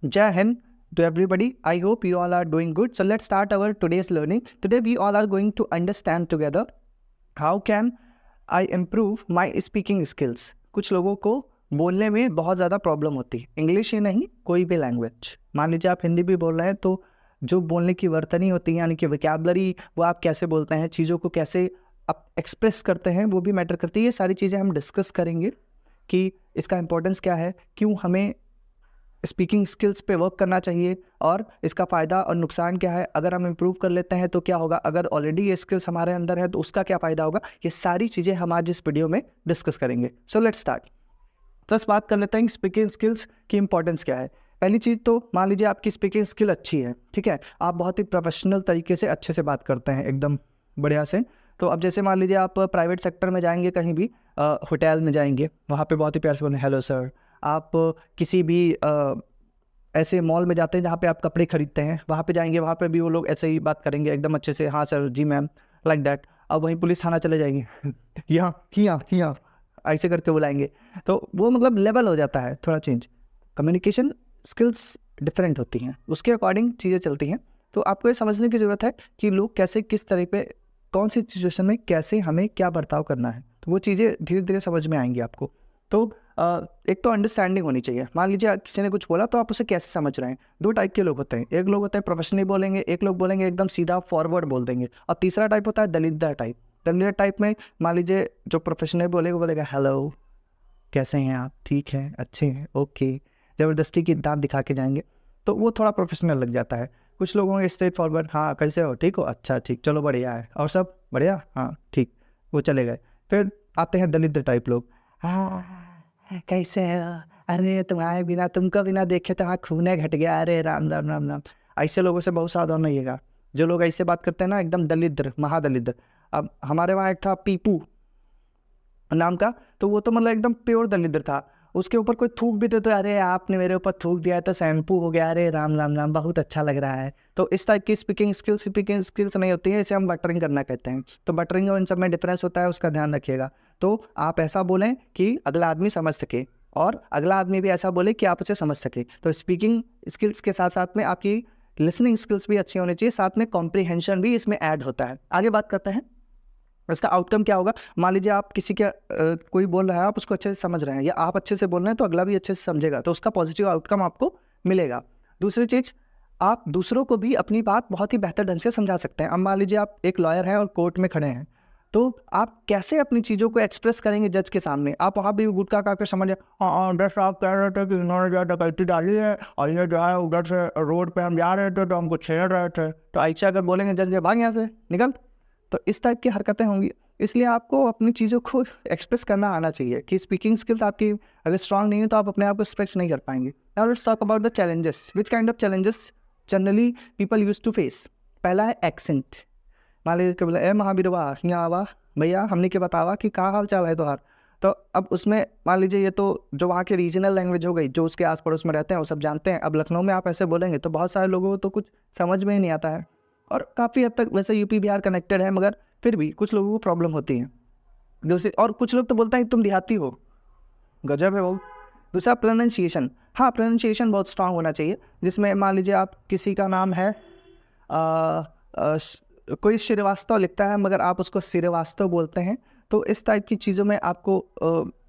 Jai Hind to everybody. I hope you all are doing good. So let's start our today's learning. Today we all are going to understand together how can I improve my speaking skills. कुछ लोगों को बोलने में बहुत ज़्यादा problem होती है, English ही नहीं कोई भी लैंग्वेज। मान लीजिए आप हिंदी भी बोल रहे हैं तो जो बोलने की वर्तनी होती है यानी कि वोकैबुलरी, वो आप कैसे बोलते हैं, चीज़ों को कैसे आप एक्सप्रेस करते हैं, वो भी मैटर करती है। ये सारी चीज़ें हम डिस्कस करेंगे कि इसका इंपॉर्टेंस क्या है, क्यों हमें स्पीकिंग स्किल्स पे वर्क करना चाहिए और इसका फ़ायदा और नुकसान क्या है। अगर हम इम्प्रूव कर लेते हैं तो क्या होगा, अगर ऑलरेडी ये स्किल्स हमारे अंदर है तो उसका क्या फ़ायदा होगा। ये सारी चीज़ें हम आज इस वीडियो में डिस्कस करेंगे। So let's start. बस बात कर लेते हैं स्पीकिंग स्किल्स की इंपॉर्टेंस क्या है। पहली चीज़ तो मान लीजिए आपकी स्पीकिंग स्किल अच्छी है, ठीक है, आप बहुत ही प्रोफेशनल तरीके से अच्छे से बात करते हैं एकदम बढ़िया से। तो अब जैसे मान लीजिए आप प्राइवेट सेक्टर में जाएंगे, कहीं भी होटल में जाएंगे, वहाँ पे बहुत ही प्यार से बोलें हेलो सर। आप किसी भी ऐसे मॉल में जाते हैं जहाँ पे आप कपड़े खरीदते हैं, वहाँ पे जाएंगे, वहाँ पे भी वो लोग ऐसे ही बात करेंगे एकदम अच्छे से, हाँ सर, जी मैम, लाइक दैट। अब वहीं पुलिस थाना चले जाएंगे यहाँ ऐसे करके बुलाएंगे, तो वो मतलब लेवल हो जाता है थोड़ा चेंज। कम्युनिकेशन स्किल्स डिफरेंट होती हैं, उसके अकॉर्डिंग चीज़ें चलती हैं। तो आपको ये समझने की ज़रूरत है कि लोग कैसे, किस तरह पे, कौन सी सिचुएशन में कैसे हमें क्या बर्ताव करना है, तो वो चीज़ें धीरे धीरे समझ में आएंगी आपको। तो एक तो अंडरस्टैंडिंग होनी चाहिए। मान लीजिए किसी ने कुछ बोला तो आप उसे कैसे समझ रहे हैं। दो टाइप के लोग होते हैं, एक लोग होते हैं प्रोफेशनली बोलेंगे, एक लोग बोलेंगे एकदम सीधा फॉरवर्ड बोल देंगे, और तीसरा टाइप होता है दलिद्र टाइप। दलिद्र टाइप में मान लीजिए जो प्रोफेशनल बोलेगा वो बोलेगा हेलो, कैसे हैं आप, ठीक हैं, अच्छे हैं, ओके, ज़बरदस्ती की दांत दिखा के जाएंगे, तो वो थोड़ा प्रोफेशनल लग जाता है। कुछ लोगों के स्ट्रेट फॉरवर्ड, हाँ कैसे हो, ठीक हो, अच्छा ठीक, चलो बढ़िया है, और सब बढ़िया, हाँ ठीक, वो चले गए। फिर आते हैं दलिद्र टाइप लोग, हाँ कैसे है, अरे तुम्हारे बिना, तुमको बिना देखे तो हाँ खूने घट गया, अरे राम राम राम राम। ऐसे लोगों से बहुत सावधान रहिएगा, जो लोग ऐसे बात करते हैं ना, एकदम दलिद्र, महादलिद्र। अब हमारे वहाँ एक था पीपू नाम का, तो वो तो मतलब एकदम प्योर दलिद्र था। उसके ऊपर कोई थूक भी दे तो अरे आपने मेरे ऊपर थूक दिया तो शैम्पू हो गया, अरे राम राम राम, बहुत अच्छा लग रहा है। तो इस टाइप की स्पीकिंग स्किल्स नहीं होती है, इसे हम बटरिंग करना कहते हैं। तो बटरिंग और इन सब में डिफरेंस होता है, उसका ध्यान रखिएगा। तो आप ऐसा बोलें कि अगला आदमी समझ सके, और अगला आदमी भी ऐसा बोले कि आप उसे समझ सके। तो स्पीकिंग स्किल्स के साथ साथ में आपकी लिसनिंग स्किल्स भी अच्छी होनी चाहिए, साथ में कॉम्प्रीहेंशन भी इसमें ऐड होता है। आगे बात करते हैं इसका आउटकम क्या होगा। मान लीजिए आप किसी के कोई बोल रहा है, आप उसको अच्छे से समझ रहे हैं, या आप अच्छे से बोल रहे हैं तो अगला भी अच्छे से समझेगा, तो उसका पॉजिटिव आउटकम आपको मिलेगा। दूसरी चीज़, आप दूसरों को भी अपनी बात बहुत ही बेहतर ढंग से समझा सकते हैं। अब मान लीजिए आप एक लॉयर हैं और कोर्ट में खड़े हैं, तो आप कैसे अपनी चीज़ों को एक्सप्रेस करेंगे जज के सामने। आप वहाँ भी गुटखा खा के समझ, हाँ जज साहब कह रहे थे कि इन्होंने जो डकैती डाली है और ये जो है उधर से रोड पे हम जा रहे थे तो हमको छेड़ रहे थे, तो ऐसे अगर बोलेंगे जज के भाग यहाँ से निकल, तो इस टाइप की हरकतें होंगी। इसलिए आपको अपनी चीज़ों को एक्सप्रेस करना आना चाहिए कि स्पीकिंग स्किल्स आपकी अगर स्ट्रांग नहीं है तो आप अपने आप को एक्सप्रेस नहीं कर पाएंगे। Now let's talk about the challenges. Which kind of challenges generally people use to face. पहला है एक्सेंट। मान लीजिए बोला ए महावीरवा यहाँ आवा भैया, हमने के बतावा कि कहाँ हाल चाल है तोहार। तो अब उसमें मान लीजिए ये तो जो वहाँ की रीजनल लैंग्वेज हो गई, जो उसके आस पड़ोस में रहते हैं वो सब जानते हैं। अब लखनऊ में आप ऐसे बोलेंगे तो बहुत सारे लोगों को तो कुछ समझ में ही नहीं आता है, और काफ़ी हद तक वैसे यूपी बिहार कनेक्टेड है, मगर फिर भी कुछ लोगों को प्रॉब्लम होती है। दूसरी, और कुछ लोग तो बोलते हैं तुम देहाती हो, गजब है वो। दूसरा प्रोनाउंसिएशन। हाँ, प्रोनाउंसिएशन बहुत स्ट्रांग होना चाहिए, जिसमें मान लीजिए आप किसी का नाम है कोई श्रीवास्तव लिखता है मगर आप उसको श्रीवास्तव बोलते हैं, तो इस टाइप की चीज़ों में आपको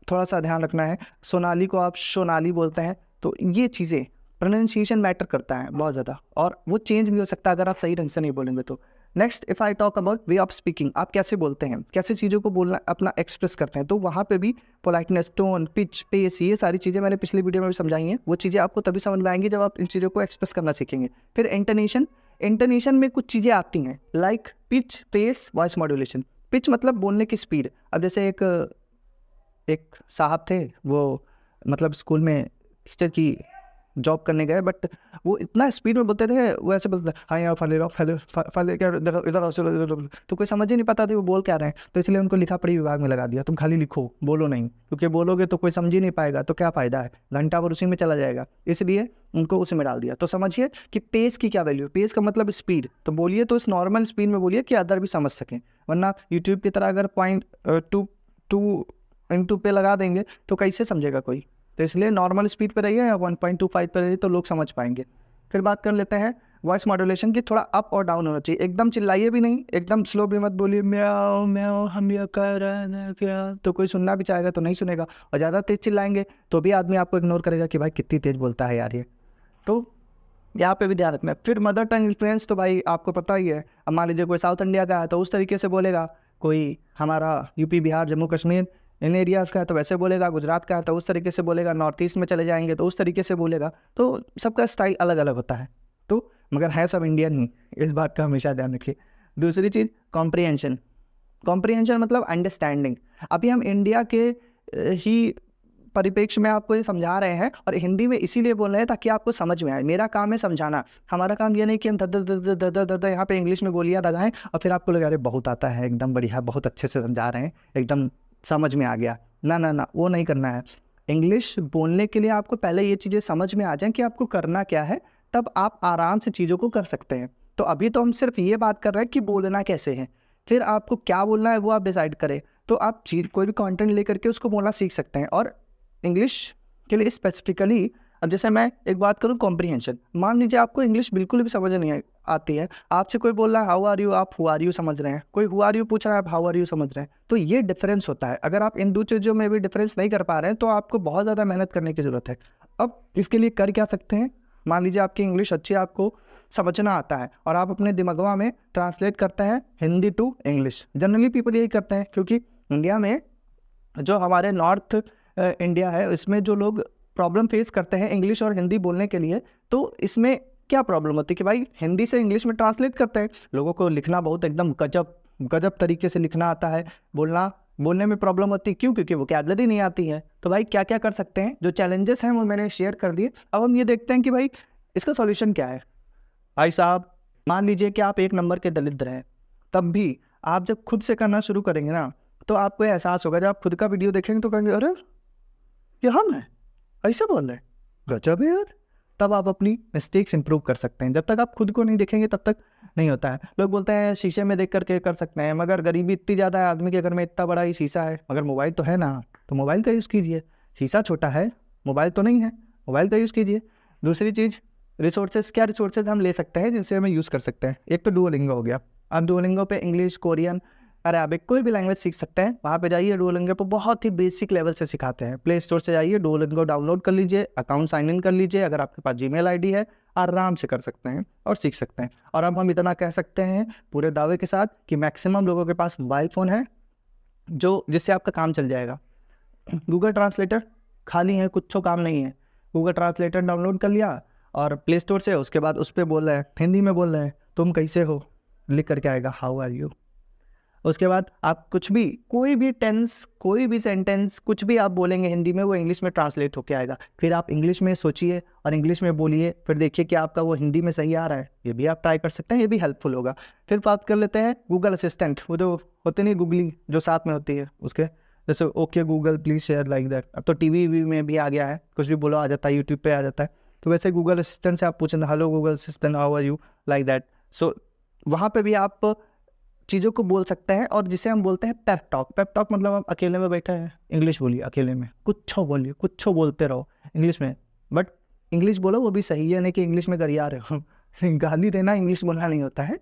थोड़ा सा ध्यान रखना है। सोनाली को आप सोनाली बोलते हैं, तो ये चीज़ें प्रोनाउंसिएशन मैटर करता है बहुत ज़्यादा, और वो चेंज भी हो सकता है अगर आप सही ढंग से नहीं बोलेंगे तो। Next, if I talk about way of speaking, आप कैसे बोलते हैं, कैसे चीज़ों को बोलना, अपना एक्सप्रेस करते हैं, तो वहाँ पे भी पोलाइटनेस, टोन, पिच, पेस, ये सारी चीज़ें मैंने पिछली वीडियो में भी समझाई हैं। वो चीज़ें आपको तभी समझ में आएंगी जब आप इन चीज़ों को एक्सप्रेस करना सीखेंगे। फिर इंटोनेशन। इंटोनेशन में कुछ चीज़ें आती हैं like pitch, pace, voice modulation. Pitch मतलब बोलने की स्पीड। अब जैसे एक साहब थे, वो मतलब स्कूल में टीचर की जॉब करने गए, बट वो इतना स्पीड में बोलते थे, वो ऐसे बोलते थे, हाँ यार फले क्या इधर, तो कोई समझ ही नहीं पाता था वो बोल क्या रहे हैं। तो इसलिए उनको लिखा पढ़ी विभाग में लगा दिया, तुम खाली लिखो, बोलो नहीं, क्योंकि बोलोगे तो कोई समझ ही नहीं पाएगा, तो क्या फ़ायदा है, घंटा भर उसी में चला जाएगा। इसलिए उनको उसमें डाल दिया। तो समझिए कि पेस की क्या वैल्यू। पेस का मतलब स्पीड, तो बोलिए तो इस नॉर्मल स्पीड में बोलिए कि अदर भी समझ सकें, वरना यूट्यूब की तरह अगर 0.2 इंटू पे लगा देंगे तो कैसे समझेगा कोई। तो इसलिए नॉर्मल स्पीड पर रहिए या 1.25 पर रहिए तो लोग समझ पाएंगे। फिर बात कर लेते हैं वॉइस मॉड्यूलेशन की। थोड़ा अप और डाउन होना चाहिए, एकदम चिल्लाइए भी नहीं, एकदम स्लो भी मत बोलिए म्याओ म्याओ हम ये कर रहे हैं क्या, तो कोई सुनना भी चाहेगा तो नहीं सुनेगा। और ज़्यादा तेज चिल्लाएंगे तो भी आदमी आपको इग्नोर करेगा कि भाई कितनी तेज बोलता है यार ये। तो यहाँ पे भी ध्यान रखना है। फिर मदर टंग इन्फ्लुएंस तो भाई आपको पता ही है। अब मान लीजिए कोई साउथ इंडिया का है तो उस तरीके से बोलेगा, कोई हमारा यूपी बिहार जम्मू कश्मीर इन एरियाज़ का है तो वैसे बोलेगा, गुजरात का है तो उस तरीके से बोलेगा, नॉर्थ ईस्ट में चले जाएंगे तो उस तरीके से बोलेगा। तो सबका स्टाइल अलग अलग होता है, तो मगर है सब इंडियन ही, इस बात का हमेशा ध्यान रखिए। दूसरी चीज़ कॉम्प्रिहेंशन। कॉम्प्रिहेंशन मतलब अंडरस्टैंडिंग। अभी हम इंडिया के ही परिप्रेक्ष्य में आपको ये समझा रहे हैं और हिंदी में इसीलिए बोल रहे हैं ताकि आपको समझ में आए। मेरा काम है समझाना, हमारा काम ये नहीं कि हम दर यहाँ पे इंग्लिश में बोलियाँ लगाएं और फिर आपको लगा रहे बहुत आता है, एकदम बढ़िया, बहुत अच्छे से समझा रहे हैं, एकदम समझ में आ गया। ना ना ना, वो नहीं करना है। इंग्लिश बोलने के लिए आपको पहले ये चीज़ें समझ में आ जाएं कि आपको करना क्या है, तब आप आराम से चीज़ों को कर सकते हैं। तो अभी तो हम सिर्फ ये बात कर रहे हैं कि बोलना कैसे है, फिर आपको क्या बोलना है वो आप डिसाइड करें। तो आप चीज़ कोई भी कंटेंट लेकर के उसको बोलना सीख सकते हैं। और इंग्लिश के लिए स्पेसिफिकली, अब जैसे मैं एक बात करूँ कॉम्प्रिहेंशन, मान लीजिए आपको इंग्लिश बिल्कुल भी समझ नहीं आती है, आपसे कोई बोल रहा है हाउ आर यू, आप हु आर यू समझ रहे हैं, कोई हु आर यू पूछ रहा है आप हाउ आर यू समझ रहे हैं। तो ये डिफरेंस होता है। अगर आप इन दो चीज़ों में भी डिफरेंस नहीं कर पा रहे हैं तो आपको बहुत ज़्यादा मेहनत करने की ज़रूरत है। अब इसके लिए कर क्या सकते हैं, मान लीजिए आपकी इंग्लिश अच्छी, आपको समझना आता है और आप अपने दिमागवा में ट्रांसलेट करते हैं Hindi to English. Generally people यही करते हैं, क्योंकि इंडिया में जो हमारे नॉर्थ इंडिया है इसमें जो लोग प्रॉब्लम फेस करते हैं इंग्लिश और हिंदी बोलने के लिए, तो इसमें क्या प्रॉब्लम होती है कि भाई हिंदी से इंग्लिश में ट्रांसलेट करते हैं, लोगों को लिखना बहुत एकदम गजब तरीके से लिखना आता है, बोलने में प्रॉब्लम होती है। क्यों? क्योंकि वोकैबुलरी नहीं आती है। तो भाई क्या क्या कर सकते हैं, जो चैलेंजेस हैं वो मैंने शेयर कर दिए। अब हम ये देखते हैं कि भाई इसका सॉल्यूशन क्या है। भाई साहब, मान लीजिए कि आप 1 नंबर के दलिद्र हैं, तब भी आप जब खुद से करना शुरू करेंगे ना तो आपको एहसास होगा, जब आप खुद का वीडियो देखेंगे तो कहेंगे अरे ये हम हैं, ऐसा बोल रहे हैं, गजब है यार। तब आप अपनी मिस्टेक्स इंप्रूव कर सकते हैं। जब तक आप खुद को नहीं देखेंगे तब तक नहीं होता है। लोग बोलते हैं शीशे में देख करके कर सकते हैं, मगर गरीबी इतनी ज़्यादा है, आदमी के घर में इतना बड़ा ही शीशा है, मगर मोबाइल तो है ना, तो मोबाइल का यूज़ कीजिए। शीशा छोटा है, मोबाइल तो नहीं है, मोबाइल का यूज़ कीजिए। दूसरी चीज़ रिसोर्सेज, क्या रिसोर्सेज हम ले सकते हैं जिनसे हमें यूज़ कर सकते हैं। एक तो डुओलिंगो हो गया। आप डुओलिंगो पे इंग्लिश, कोरियन, अरेबिक कोई भी लैंग्वेज सीख सकते हैं। वहाँ पे जाइए, डुओलिंगो पे बहुत ही बेसिक लेवल से सिखाते हैं। प्ले स्टोर से जाइए, डुओलिंगो डाउनलोड कर लीजिए, अकाउंट साइन इन कर लीजिए, अगर आपके पास जीमेल आईडी है आराम से कर सकते हैं और सीख सकते हैं। और अब हम इतना कह सकते हैं पूरे दावे के साथ कि मैक्सिमम लोगों के पास मोबाइल फ़ोन है जो जिससे आपका काम चल जाएगा। गूगल ट्रांसलेटर खाली है, कुछ काम नहीं है। गूगल ट्रांसलेटर डाउनलोड कर लिया और प्ले स्टोर से, उसके बाद उस पर बोल रहे हैं, हिंदी में बोल रहे हैं, तुम कैसे हो लिख करके आएगा हाउ आर यू। उसके बाद आप कुछ भी, कोई भी टेंस, कोई भी सेंटेंस, कुछ भी आप बोलेंगे हिंदी में वो इंग्लिश में ट्रांसलेट होके आएगा। फिर आप इंग्लिश में सोचिए और इंग्लिश में बोलिए, फिर देखिए कि आपका वो हिंदी में सही आ रहा है। ये भी आप ट्राई कर सकते हैं, ये भी हेल्पफुल होगा। फिर बात कर लेते हैं गूगल असिस्टेंट, वो जो होते नहीं गूगली जो साथ में होती है उसके, जैसे okay Google please share like that. अब तो टीवी में भी आ गया है, कुछ भी बोलो आ जाता है, यूट्यूब पे आ जाता है। तो वैसे गूगल असिस्टेंट से आप पूछें hello Google assistant how are you like that. So वहाँ पे भी आप चीज़ों को बोल सकते हैं। और जिसे हम बोलते हैं पेप टॉक। पेप टॉक मतलब आप अकेले में बैठे हैं, इंग्लिश बोलिए अकेले में, कुछ बोलिए, कुछ बोलते रहो इंग्लिश में, बट इंग्लिश बोलो वो भी सही है, नहीं कि इंग्लिश में गरिया रहे हो। गाली देना इंग्लिश बोलना नहीं होता है,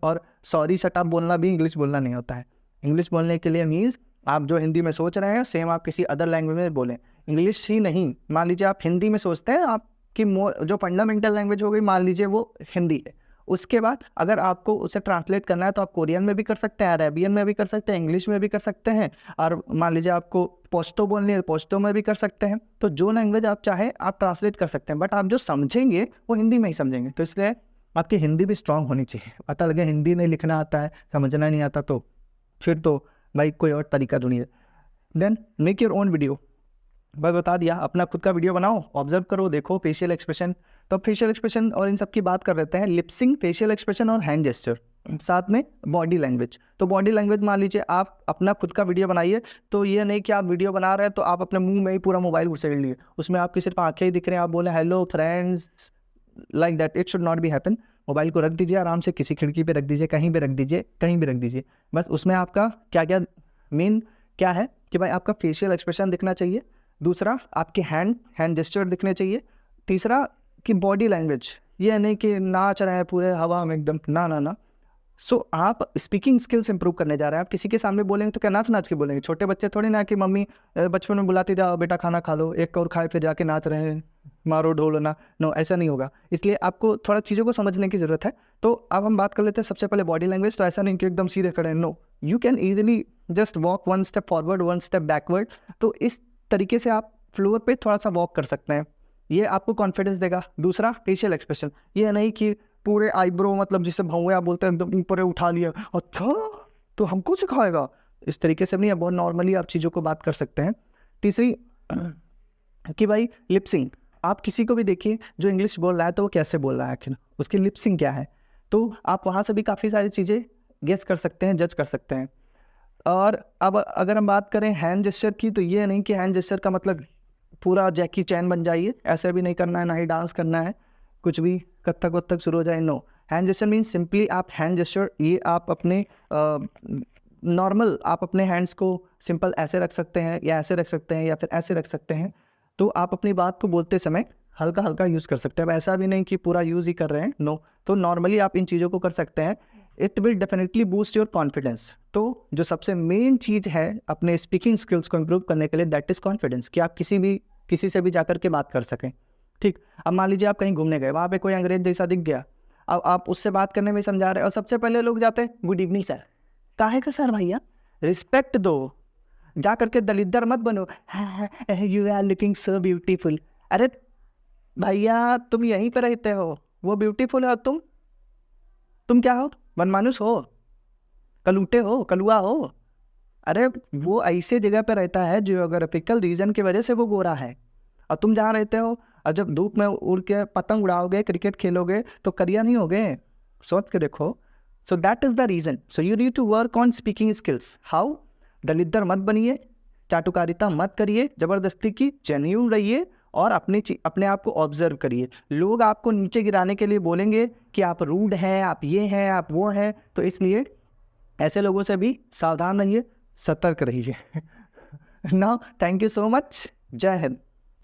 और सॉरी शट अप बोलना भी इंग्लिश बोलना नहीं होता है। इंग्लिश बोलने के लिए मीन्स आप जो हिंदी में सोच रहे हैं सेम आप किसी अदर लैंग्वेज में बोलें, इंग्लिश ही नहीं। मान लीजिए आप हिंदी में सोचते हैं, आपकी जो फंडामेंटल लैंग्वेज हो गई मान लीजिए वो हिंदी है, उसके बाद अगर आपको उसे ट्रांसलेट करना है तो आप कोरियन में भी कर सकते हैं, अरेबियन में भी कर सकते हैं, इंग्लिश में भी कर सकते हैं, और मान लीजिए आपको पश्तो बोलनी है पश्तो में भी कर सकते हैं। तो जो लैंग्वेज आप चाहें आप ट्रांसलेट कर सकते हैं, बट आप जो समझेंगे वो हिंदी में ही समझेंगे। तो इसलिए आपकी हिंदी भी स्ट्रांग होनी चाहिए। पता लगे हिंदी नहीं लिखना आता है, समझना नहीं आता, तो फिर तो भाई कोई और तरीका ढूंढिए। Then make your own video. बस बता दिया, अपना खुद का वीडियो बनाओ, ऑब्जर्व करो, देखो फेशियल एक्सप्रेशन। तो फेशियल एक्सप्रेशन और इन सब की बात कर लेते हैं, लिपसिंग, फेशियल एक्सप्रेशन और हैंड जेस्चर, साथ में बॉडी लैंग्वेज। तो बॉडी लैंग्वेज मान लीजिए आप अपना खुद का वीडियो बनाइए, तो ये नहीं कि आप वीडियो बना रहे हैं तो आप अपने मुंह में ही पूरा मोबाइल घुसेड़ लिए, उसमें आपकी सिर्फ आंखें ही दिख रहे हैं, आप बोले hello friends like that, it should not be happen. Mobile को रख दीजिए आराम से, किसी खिड़की पे रख दीजिए, कहीं भी रख दीजिए, कहीं भी रख दीजिए। बस उसमें आपका क्या क्या मेन क्या है कि भाई आपका फेशियल एक्सप्रेशन दिखना चाहिए, दूसरा आपके हैंड जेस्चर दिखने चाहिए। तीसरा कि बॉडी लैंग्वेज, ये नहीं कि नाच रहे हैं पूरे हवा में एकदम, ना ना ना। सो आप स्पीकिंग स्किल्स इंप्रूव करने जा रहे हैं। आप किसी के सामने बोलेंगे तो क्या नाच नाच के बोलेंगे? छोटे बच्चे थोड़ी ना कि मम्मी बचपन में बुलाती जाओ बेटा खाना खा लो, एक और खाए फिर जाके नाच रहे हैं, मारो ढोलो ना। नो, ऐसा नहीं होगा। इसलिए आपको थोड़ा चीज़ों को समझने की ज़रूरत है। तो अब हम बात कर लेते हैं सबसे पहले बॉडी लैंग्वेज। तो ऐसा नहीं कि एकदम सीधे खड़े हैं, no, you can easily just walk 1 step forward 1 step backward. तो इस तरीके से आप फ्लोर पे थोड़ा सा वॉक कर सकते हैं, ये आपको कॉन्फिडेंस देगा। दूसरा फेशियल एक्सप्रेशन, ये नहीं कि पूरे आईब्रो मतलब जिसे भौंया बोलते हैं एकदम ऊपर उठा लिया, अच्छा तो हमको सिखाएगा, इस तरीके से नहीं है। बहुत नॉर्मली आप चीज़ों को बात कर सकते हैं। तीसरी कि भाई लिपसिंग, आप किसी को भी देखिए जो इंग्लिश बोल रहा है तो वो कैसे बोल रहा है, आखिर उसकी लिपसिंग क्या है, तो आप वहाँ से भी काफ़ी सारी चीज़ें गेस कर सकते हैं, जज कर सकते हैं। और अब अगर हम बात करें हैंड जेस्चर की, तो ये नहीं कि हैंड जेस्चर का मतलब पूरा जैकी चैन बन जाइए, ऐसा भी नहीं करना है, ना ही डांस करना है, कुछ भी कत्थक वत्थक शुरू हो जाए, no. Hand gesture means simply आप हैंड जेस्चर, ये आप अपने नॉर्मल आप अपने हैंड्स को सिंपल ऐसे रख सकते हैं या ऐसे रख सकते हैं या फिर ऐसे रख सकते हैं। तो आप अपनी बात को बोलते समय हल्का हल्का यूज़ कर सकते हैं। अब ऐसा भी नहीं कि पूरा यूज़ ही कर रहे हैं, नो। तो नॉर्मली आप इन चीज़ों को कर सकते हैं। It will definitely boost your confidence. तो जो सबसे मेन चीज़ है अपने स्पीकिंग स्किल्स को इम्प्रूव करने के लिए, दैट इज़ कॉन्फिडेंस, कि आप किसी से भी जाकर के बात कर सकें। ठीक, अब मान लीजिए आप कहीं घूमने गए, वहाँ पे कोई अंग्रेज जैसा दिख गया, अब आप उससे बात करने में समझा रहे हैं और सबसे पहले लोग जाते हैं गुड इवनिंग सर। काहे का सर भैया, रिस्पेक्ट दो, जा करके दलिद्दर मत बनो, you are looking so beautiful. अरे भैया तुम यहीं पे रहते हो, वो ब्यूटीफुल है और तुम क्या हो, मनमानुस हो, कलूटे हो, कलुआ हो। अरे वो ऐसे जगह पे रहता है जियोग्राफिकल रीजन की वजह से वो गोरा है, और तुम जहाँ रहते हो, और जब धूप में उड़ के पतंग उड़ाओगे, क्रिकेट खेलोगे तो करिया नहीं होगे, सोच के देखो। So that is the reason. So you need to work on speaking skills. How? दलिद्दर मत बनिए, चाटुकारिता मत करिए ज़बरदस्ती की, जेन्युइन रहिए और अपने आप को ऑब्जर्व करिए। लोग आपको नीचे गिराने के लिए बोलेंगे कि आप रूड हैं, आप ये हैं, आप वो हैं, तो इसलिए ऐसे लोगों से भी सावधान रहिए, सतर्क रहिए। Now thank you so much, जय हिंद।